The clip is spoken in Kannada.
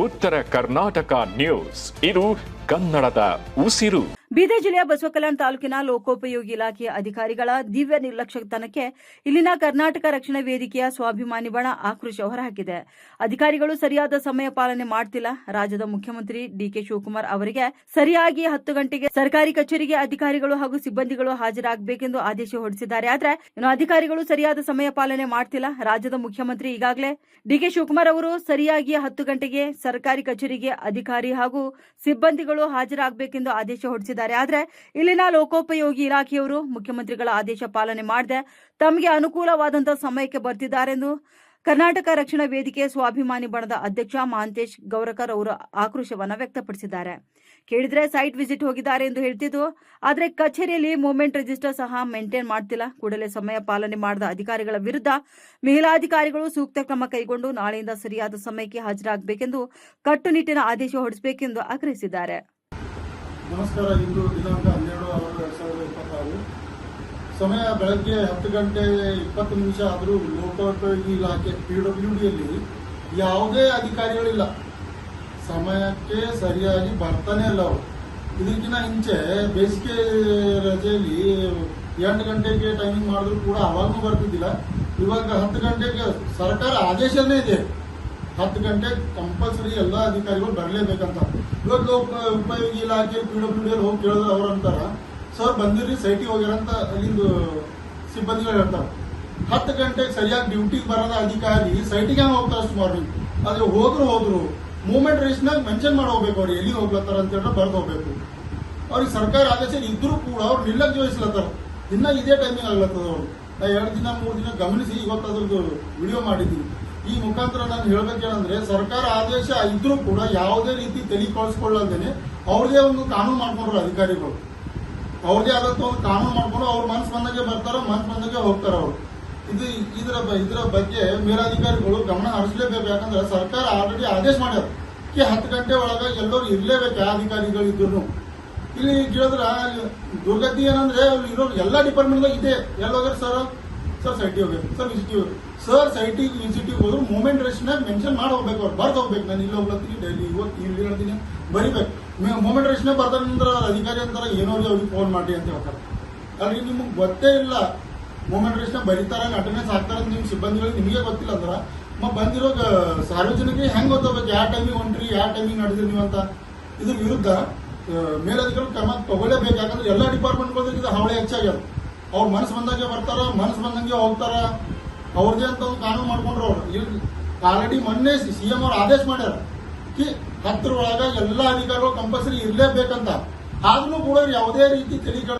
ಉತ್ತರ ಕರ್ನಾಟಕ ನ್ಯೂಸ್, ಇದು ಕನ್ನಡದ ಉಸಿರು. ಬೀದರ್ ಜಿಲ್ಲೆಯ ಬಸವಕಲ್ಯಾಣ ತಾಲೂಕಿನ ಲೋಕೋಪಯೋಗಿ ಇಲಾಖೆಯ ಅಧಿಕಾರಿಗಳ ದಿವ್ಯ ನಿರ್ಲಕ್ಷ್ಯತನಕ್ಕೆ ಇಲ್ಲಿನ ಕರ್ನಾಟಕ ರಕ್ಷಣಾ ವೇದಿಕೆಯ ಸ್ವಾಭಿಮಾನಿ ಬಣ ಆಕ್ರೋಶ ಹೊರಹಾಕಿದೆ. ಅಧಿಕಾರಿಗಳು ಸರಿಯಾದ ಸಮಯ ಪಾಲನೆ ಮಾಡ್ತಿಲ್ಲ. ರಾಜ್ಯದ ಮುಖ್ಯಮಂತ್ರಿ ಡಿಕೆ ಶಿವಕುಮಾರ್ ಅವರಿಗೆ ಸರಿಯಾಗಿ 10 ಗಂಟೆಗೆ ಸರ್ಕಾರಿ ಕಚೇರಿಗೆ ಅಧಿಕಾರಿಗಳು ಹಾಗೂ ಸಿಬ್ಬಂದಿಗಳು ಹಾಜರಾಗಬೇಕೆಂದು ಆದೇಶ ಹೊರಡಿಸಿದ್ದಾರೆ. ಆದರೆ ಇನ್ನು ಅಧಿಕಾರಿಗಳು ಸರಿಯಾದ ಸಮಯ ಪಾಲನೆ ಮಾಡ್ತಿಲ್ಲ. ರಾಜ್ಯದ ಮುಖ್ಯಮಂತ್ರಿ ಈಗಾಗಲೇ ಡಿಕೆ ಶಿವಕುಮಾರ್ ಅವರು ಸರಿಯಾಗಿ 10 ಗಂಟೆಗೆ ಸರ್ಕಾರಿ ಕಚೇರಿಗೆ ಅಧಿಕಾರಿ ಹಾಗೂ ಸಿಬ್ಬಂದಿಗಳು ಹಾಜರಾಗಬೇಕೆಂದು ಆದೇಶ ಹೊರಡಿಸಿದ್ದಾರೆ. ಆದರೆ ಇಲ್ಲಿನ ಲೋಕೋಪಯೋಗಿ ಇಲಾಖೆಯವರು ಮುಖ್ಯಮಂತ್ರಿಗಳ ಆದೇಶ ಪಾಲನೆ ಮಾಡದೆ ತಮಗೆ ಅನುಕೂಲವಾದಂತಹ ಸಮಯಕ್ಕೆ ಬರ್ತಿದ್ದಾರೆಂದು ಕರ್ನಾಟಕ ರಕ್ಷಣಾ ವೇದಿಕೆ ಸ್ವಾಭಿಮಾನಿ ಬಣದ ಅಧ್ಯಕ್ಷ ಮಹಾಂತೇಶ್ ಗೌರಕರ್ ಅವರು ಆಕ್ರೋಶವನ್ನು ವ್ಯಕ್ತಪಡಿಸಿದ್ದಾರೆ. ಕೇಳಿದ್ರೆ ಸೈಟ್ ವಿಸಿಟ್ ಹೋಗಿದ್ದಾರೆ ಎಂದು ಹೇಳ್ತಿದ್ದು, ಆದರೆ ಕಚೇರಿಯಲ್ಲಿ ಮೂವ್ಮೆಂಟ್ ರಿಜಿಸ್ಟರ್ ಸಹ ಮೇಂಟೈನ್ ಮಾಡ್ತಿಲ್ಲ. ಕೂಡಲೇ ಸಮಯ ಪಾಲನೆ ಮಾಡದ ಅಧಿಕಾರಿಗಳ ವಿರುದ್ಧ ಮೇಲಾಧಿಕಾರಿಗಳು ಸೂಕ್ತ ಕ್ರಮ ಕೈಗೊಂಡು ನಾಳೆಯಿಂದ ಸರಿಯಾದ ಸಮಯಕ್ಕೆ ಹಾಜರಾಗಬೇಕೆಂದು ಕಟ್ಟುನಿಟ್ಟಿನ ಆದೇಶ ಹೊರಡಿಸಬೇಕೆಂದು ಆಗ್ರಹಿಸಿದ್ದಾರೆ. ನಮಸ್ಕಾರ. ಇಂದು ದಿನಾಂಕ 12/6/2026 ಸಮಯ ಬೆಳಗ್ಗೆ 10 ಗಂಟೆ 20 ನಿಮಿಷ ಆದರೂ ಲೋಕೋಪಯೋಗಿ ಇಲಾಖೆ PWDಯಲ್ಲಿ ಯಾವುದೇ ಅಧಿಕಾರಿಗಳಿಲ್ಲ. ಸಮಯಕ್ಕೆ ಸರಿಯಾಗಿ ಬರ್ತಾನೆ ಇಲ್ಲ ಅವರು. ಇದಕ್ಕಿಂತ ಮುಂಚೆ ಬೇಸಿಗೆ ರಜೆಯಲ್ಲಿ 8 ಗಂಟೆಗೆ ಟೈಮಿಂಗ್ ಮಾಡಿದ್ರು ಕೂಡ ಅವಾಗೂ ಬರ್ತಿದ್ದಿಲ್ಲ. ಇವಾಗ 10 ಗಂಟೆಗೆ ಸರ್ಕಾರ ಆದೇಶನೇ ಇದೆ, 10 ಗಂಟೆ ಕಂಪಲ್ಸರಿ ಎಲ್ಲ ಅಧಿಕಾರಿಗಳು ಬರಲೇಬೇಕಂತ. ಇವಾಗ ಲೋಕೋಪಯೋಗಿ ಇಲಾಖೆ PWD ಹೋಗಿ ಕೇಳಿದ್ರೆ ಅವ್ರು ಅಂತಾರ, ಸರ್ ಬಂದಿರಿ ಸೈಟಿಗೆ ಹೋಗ್ಯಾರಂತ ಅಲ್ಲಿಂದು ಸಿಬ್ಬಂದಿಗಳು ಹೇಳ್ತಾರೆ. 10 ಗಂಟೆಗೆ ಸರಿಯಾಗಿ ಡ್ಯೂಟಿಗೆ ಬರೋದ ಅಧಿಕಾರಿ ಸೈಟಿಗೆ ಹೋಗ್ತಾರೆ ಅಷ್ಟು ಮಾರ್ನಿಂಗ್. ಆದ್ರೆ ಹೋದ್ರು ಮೂವ್ಮೆಂಟ್ ರೇಸ್ನಾಗ ಮೆನ್ಷನ್ ಮಾಡಿ ಹೋಗ್ಬೇಕು. ಅವ್ರು ಎಲ್ಲಿ ಹೋಗ್ಲತ್ತಾರ ಅಂತ ಹೇಳಿ ಬರ್ದು ಹೋಗ್ಬೇಕು. ಅವ್ರಿಗೆ ಸರ್ಕಾರ ಆದೇಶ ಇದ್ರೂ ಕೂಡ ಅವ್ರು ನಿರ್ಲಕ್ಷ್ಯ ವಹಿಸ್ಲತ್ತಾರ. ಇನ್ನ ಇದೇ ಟೈಮಿಂಗ್ ಆಗ್ಲತ್ತದ. ಅವ್ರು 2 ದಿನ 3 ದಿನ ಗಮನಿಸಿ ಇವತ್ತು ಅದ್ರದ್ದು ವಿಡಿಯೋ ಮಾಡಿದ್ದೀವಿ. ಈ ಮುಖಾಂತರ ನಾನು ಹೇಳ್ಬೇಕೇನಂದ್ರೆ, ಸರ್ಕಾರ ಆದೇಶ ಇದ್ರೂ ಕೂಡ ಯಾವುದೇ ರೀತಿ ತಲೆ ಕಳಿಸ್ಕೊಳ್ಳದೇನೆ ಅವ್ರದೇ ಒಂದು ಕಾನೂನು ಮಾಡ್ಕೊಂಡ್ರು ಅಧಿಕಾರಿಗಳು. ಅವ್ರದೇ ಆದಂತ ಒಂದು ಕಾನೂನು ಮಾಡ್ಕೊಂಡು ಅವ್ರ ಮನ್ಸು ಬಂದಾಗೆ ಬರ್ತಾರ, ಮನ್ಸು ಬಂದಾಗೆ ಹೋಗ್ತಾರ ಅವರು. ಇದರ ಬಗ್ಗೆ ಮೇಲಾಧಿಕಾರಿಗಳು ಗಮನ ಹರಿಸಲೇಬೇಕು. ಯಾಕಂದ್ರೆ ಸರ್ಕಾರ ಆಲ್ರೆಡಿ ಆದೇಶ ಮಾಡ್ಯಾರ 10 ಗಂಟೆ ಒಳಗೆ ಎಲ್ಲರೂ ಇರ್ಲೇಬೇಕು. ಯಾವ ಅಧಿಕಾರಿಗಳು ಇದ್ರು ಇಲ್ಲಿ ಕೇಳಿದ್ರ ದುರ್ಗತಿ ಏನಂದ್ರೆ ಇರೋ ಎಲ್ಲಾ ಡಿಪಾರ್ಟ್ಮೆಂಟ್ ಇದೆ. ಎಲ್ಲೋಗ್ಯಾರ ಸರ್ ಸೈಟಿಗೆ ಹೋಗ್ಬೇಕು, ಸರ್ ವಿಸಿಟಿವ್ ಸರ್ ಸೈಟಿಗೆ ವಿಸಿಟಿವ್ ಹೋದ್ರು ಮೂವ್ಮೆಂಟ್ ರೇಸ್ನಾಗ ಮೆನ್ಷನ್ ಮಾಡಿ ಹೋಗ್ಬೇಕು. ಅವ್ರು ಬರ್ದು ಹೋಗ್ಬೇಕು. ನಾನು ಇಲ್ಲಿ ಹೋಗ್ಲತ್ತೀನಿ, ಡೈಲಿ ಇವತ್ತು ಇಲ್ಲಿ ಹೇಳ್ತೀನಿ ಬರಿಬೇಕು. ಮೂವ್ಮೆಂಟ್ ರೇಸ್ನಾಗ ಬರ್ತಾರಂದ್ರ ಅಧಿಕಾರಿ ಅಂತಾರ ಏನೋ ಅವ್ರಿಗೆ ಫೋನ್ ಮಾಡಿ ಅಂತ ಹೇಳ್ತಾರೆ. ಅಲ್ಲಿ ನಿಮ್ಗೆ ಗೊತ್ತೇ ಇಲ್ಲ ಮೂವ್ಮೆಂಟ್ ರೇಸ್ನಾಗ ಬರೀತಾರ, ಅಟೆಂಡೆನ್ಸ್ ಹಾಕ್ತಾರ ನಿಮ್ ಸಿಬ್ಬಂದಿಗಳಿಗೆ ನಿಮಗೆ ಗೊತ್ತಿಲ್ಲ ಅಂದ್ರ ಬಂದಿರೋ ಸಾರ್ವಜನಿಕರಿಗೆ ಹೆಂಗ್ ಗೊತ್ತಾಗಬೇಕು ಯಾವ ಟೈಮಿಗೆ ಹೊಂಟ್ರಿ, ಯಾವ ಟೈಮಿಗೆ ನಡೆದ್ರಿ ನೀವು ಅಂತ. ಇದ್ರ ವಿರುದ್ಧ ಮೇಲಧಿಕಾರಿಗಳು ಕ್ರಮ ತಗೊಳ್ಳೇಬೇಕು. ಯಾಕಂದ್ರೆ ಎಲ್ಲ ಡಿಪಾರ್ಟ್ಮೆಂಟ್ಗಳಿಗೆ ಹಾವಳಿ ಹೆಚ್ಚಾಗ್ಯದ. ಅವ್ರ ಮನಸ್ಸು ಬಂದಂಗೆ ಬರ್ತಾರ, ಮನಸ್ಸು ಬಂದಂಗೆ ಹೋಗ್ತಾರ. ಅವ್ರದೇ ಅಂತ ಒಂದು ಕಾನೂನು ಮಾಡ್ಕೊಂಡ್ರು. ಅವ್ರು ಆಲ್ರೆಡಿ ಮೊನ್ನೆ CM ಅವ್ರು ಆದೇಶ ಮಾಡ್ಯಾರ 10 ಒಳಗ ಎಲ್ಲ ಅಧಿಕಾರಿಗಳು ಕಂಪಲ್ಸರಿ ಇರ್ಲೇಬೇಕಂತ. ಆದ್ರೂ ಕೂಡ ಯಾವುದೇ ರೀತಿ ತಲೆ